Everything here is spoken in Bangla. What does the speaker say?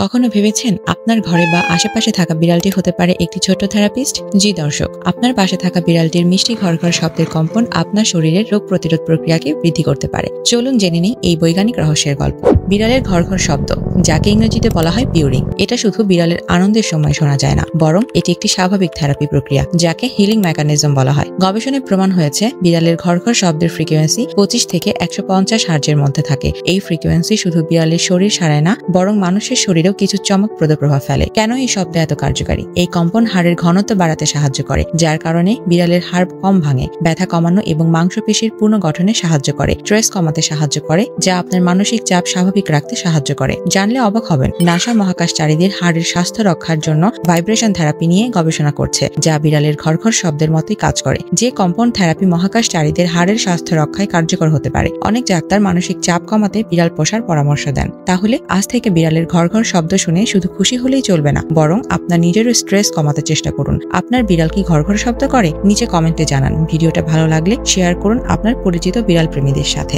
কখনো ভেবেছেন আপনার ঘরে বা আশেপাশে থাকা বিড়ালটি হতে পারে একটি ছোট্ট থেরাপিস্ট? জি দর্শক, আপনার পাশে থাকা বিড়ালটির মিষ্টি ঘরঘর শব্দের কম্পন আপনার শরীরের রোগ প্রতিরোধ প্রক্রিয়াকে বৃদ্ধি করতে পারে। চলুন জেনে নিই এই বৈজ্ঞানিক রহস্যের গল্প। বিড়ালের ঘরঘর শব্দ, যাকে ইংরেজিতে বলা হয় পিউরিং, এটা শুধু বিড়ালের আনন্দের সময় শোনা যায় না, বরং এটি একটি স্বাভাবিক থেরাপি প্রক্রিয়া, যাকে হিলিং মেকানিজম বলা হয়। গবেষণায় প্রমাণ হয়েছে বিড়ালের ঘরঘর শব্দের ফ্রিকোয়েন্সি 25 থেকে 150 হার্জের মধ্যে থাকে। এই ফ্রিকোয়েন্সি শুধু বিড়ালের শরীর সারায় না, বরং মানুষের শরীরেও কিছু চমকপ্রদ প্রভাব ফেলে। কেন এই শব্দ এত কার্যকারী? এই কম্পন হাড়ের ঘনত্ব বাড়াতে সাহায্য করে, যার কারণে বিড়ালের হাড় কম ভাঙে, ব্যথা কমানো এবং মাংসপেশির পুনর্গঠনে সাহায্য করে, স্ট্রেস কমাতে সাহায্য করে, যা আপনার মানসিক চাপ স্বাভাবিক রাখতে সাহায্য করে। জানলে অবাক হবেন, নাসা মহাকাশচারীদের হাড়ের স্বাস্থ্য রক্ষার জন্য ভাইব্রেশন থেরাপি নিয়ে গবেষণা করছে, যা বিড়ালের ঘরঘর শব্দের মতোই কাজ করে। যে কম্পন থেরাপি মহাকাশচারীদের হাড়ের স্বাস্থ্য রক্ষায় কার্যকর হতে পারে। অনেক ডাক্তার মানসিক চাপ কমাতে বিড়াল পোষার পরামর্শ দেন। তাহলে আজ থেকে বিড়ালের ঘরঘর শব্দ শুনে শুধু খুশি হলেই চলবে না, বরং আপনার নিজেরও স্ট্রেস কমাতে চেষ্টা করুন। আপনার বিড়াল কি ঘরঘর শব্দ করে? নিচে কমেন্টে জানান। ভিডিওটা ভালো লাগলে শেয়ার করুন আপনার পরিচিত বিড়াল প্রেমীদের সাথে।